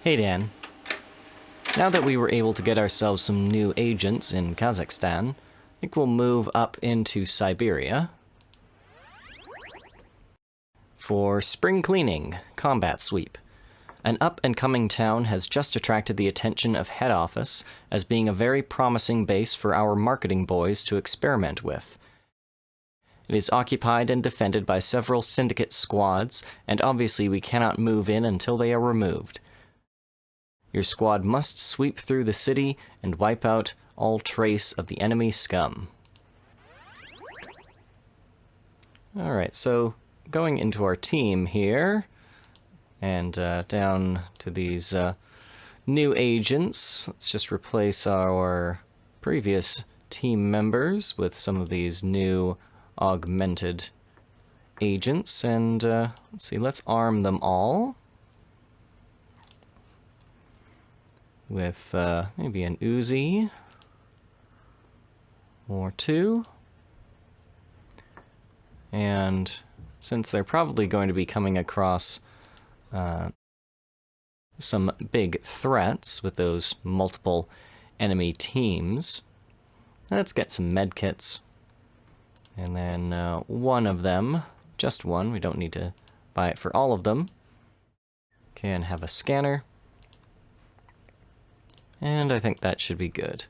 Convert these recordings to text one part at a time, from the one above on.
Hey Dan. Now that we were able to get ourselves some new agents in Kazakhstan, I think we'll move up into Siberia for spring cleaning, combat sweep. An up-and-coming town has just attracted the attention of head office as being a very promising base for our marketing boys to experiment with. It is occupied and defended by several Syndicate squads, and obviously we cannot move in until they are removed. Your squad must sweep through the city and wipe out all trace of the enemy scum. Alright, so going into our team here, and down to these new agents, let's just replace our previous team members with some of these new augmented agents, and let's see, let's arm them all with maybe an Uzi or two. And since they're probably going to be coming across some big threats with those multiple enemy teams, let's get some medkits. And then one of them, just one, we don't need to buy it for all of them, can have a scanner. And I think that should be good.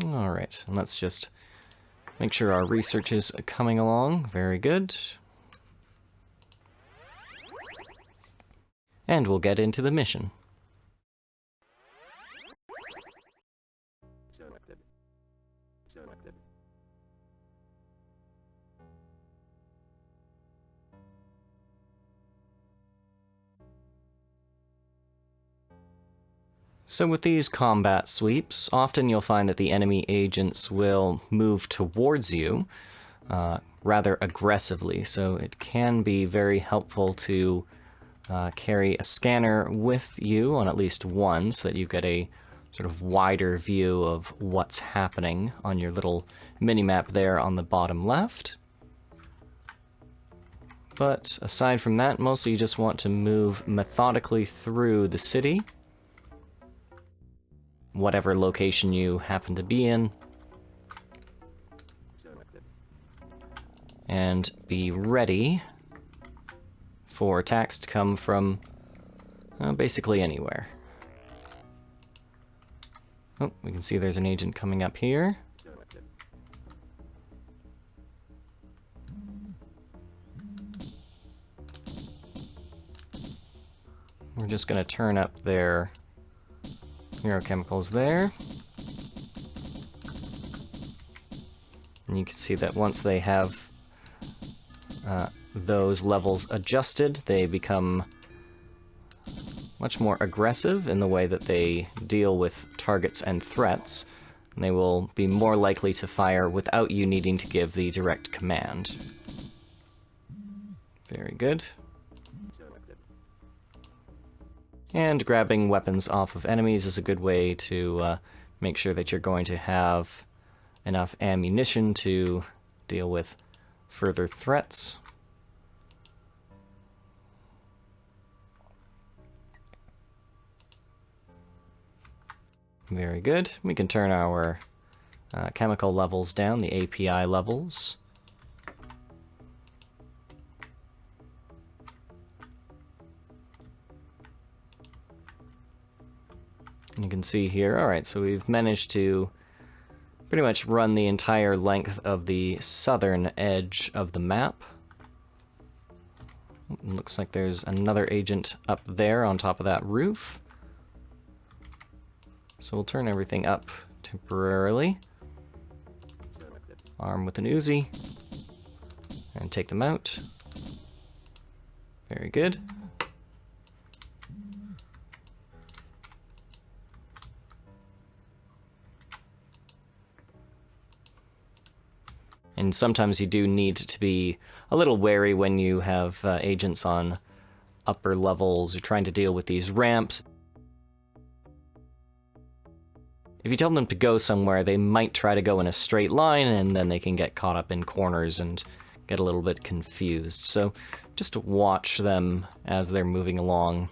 Alright, and let's just make sure our research is coming along. Very good. And we'll get into the mission. So with these combat sweeps, often you'll find that the enemy agents will move towards you rather aggressively, so it can be very helpful to carry a scanner with you on at least one, so that you get a sort of wider view of what's happening on your little mini-map there on the bottom left. But aside from that, mostly you just want to move methodically through the city, whatever location you happen to be in, and be ready for attacks to come from basically anywhere. Oh, we can see there's an agent coming up here. We're just going to turn up their neurochemicals there. And you can see that once they have those levels adjusted, they become much more aggressive in the way that they deal with targets and threats. And they will be more likely to fire without you needing to give the direct command. Very good. And grabbing weapons off of enemies is a good way to make sure that you're going to have enough ammunition to deal with further threats. Very good. We can turn our chemical levels down, the API levels. You can see here, alright, so we've managed to pretty much run the entire length of the southern edge of the map. Looks like there's another agent up there on top of that roof. So we'll turn everything up temporarily. Arm with an Uzi. And take them out. Very good. And sometimes you do need to be a little wary when you have agents on upper levels. You're trying to deal with these ramps. If you tell them to go somewhere, they might try to go in a straight line, and then they can get caught up in corners and get a little bit confused. So just watch them as they're moving along.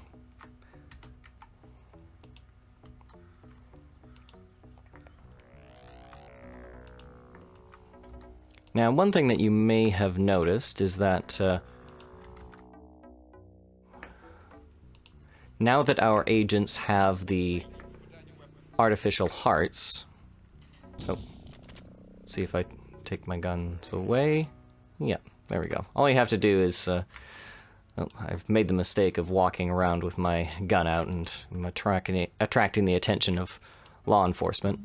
Now, one thing that you may have noticed is that now that our agents have the artificial hearts... Oh, let's see if I take my guns away. Yeah, there we go. All you have to do is... oh, I've made the mistake of walking around with my gun out, and I'm attracting the attention of law enforcement.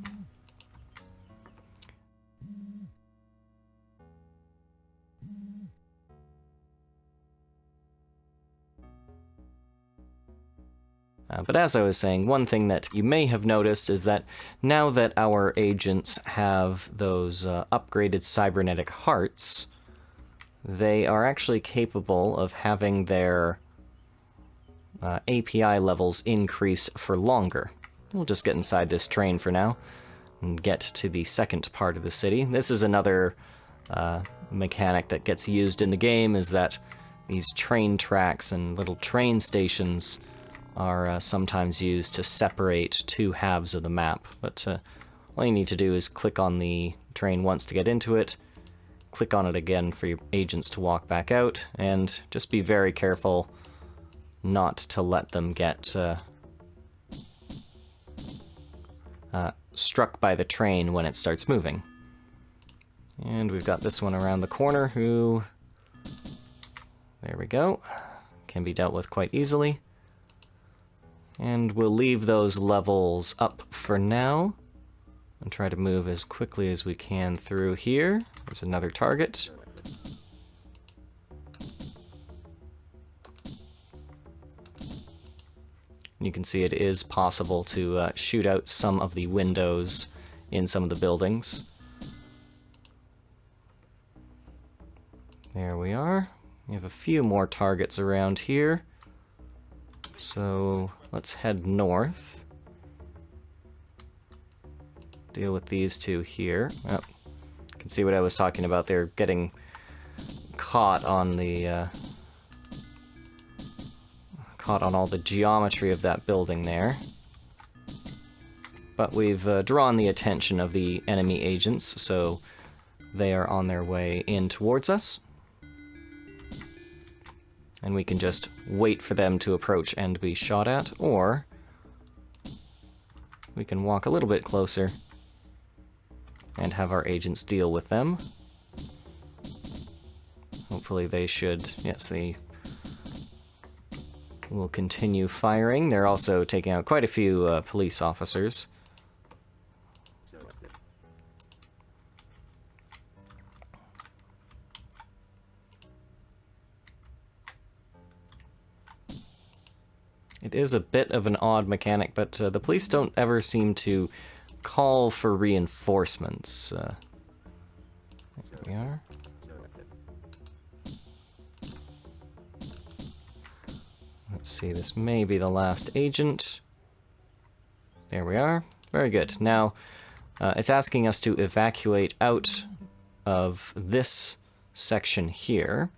But as I was saying, one thing that you may have noticed is that now that our agents have those upgraded cybernetic hearts, they are actually capable of having their API levels increased for longer. We'll just get inside this train for now and get to the second part of the city. This is another mechanic that gets used in the game, is that these train tracks and little train stations are sometimes used to separate two halves of the map. But all you need to do is click on the train once to get into it, click on it again for your agents to walk back out, and just be very careful not to let them get struck by the train when it starts moving. And we've got this one around the corner who, there we go, can be dealt with quite easily. And we'll leave those levels up for now and try to move as quickly as we can through here. There's another target. You can see it is possible to shoot out some of the windows in some of the buildings. There we are. We have a few more targets around here. So let's head north. Deal with these two here. Oh, you can see what I was talking about. They're getting caught on the caught on all the geometry of that building there. But we've drawn the attention of the enemy agents, so they are on their way in towards us. And we can just wait for them to approach and be shot at, or we can walk a little bit closer and have our agents deal with them. Hopefully they should, yes, they will continue firing. They're also taking out quite a few police officers. It is a bit of an odd mechanic, but the police don't ever seem to call for reinforcements. There we are. Let's see, this may be the last agent. There we are. Very good. Now, it's asking us to evacuate out of this section here.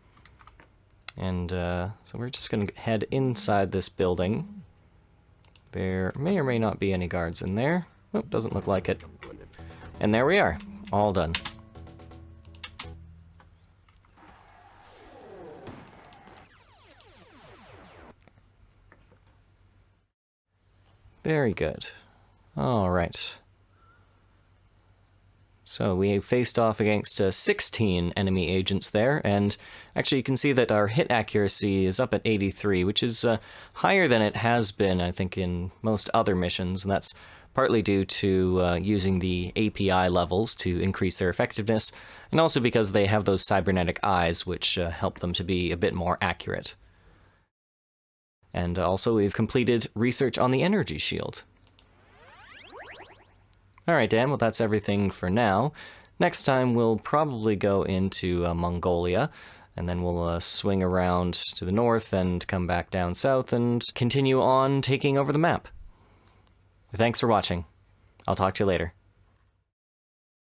And so we're just going to head inside this building. There may or may not be any guards in there. Oh, doesn't look like it. And there we are. All done. Very good. All right. So we faced off against 16 enemy agents there, and actually you can see that our hit accuracy is up at 83, which is higher than it has been, I think, in most other missions, and that's partly due to using the API levels to increase their effectiveness, and also because they have those cybernetic eyes, which help them to be a bit more accurate. And also we've completed research on the energy shield. Alright, Dan, well that's everything for now. Next time we'll probably go into Mongolia, and then we'll swing around to the north and come back down south and continue on taking over the map. Thanks for watching. I'll talk to you later.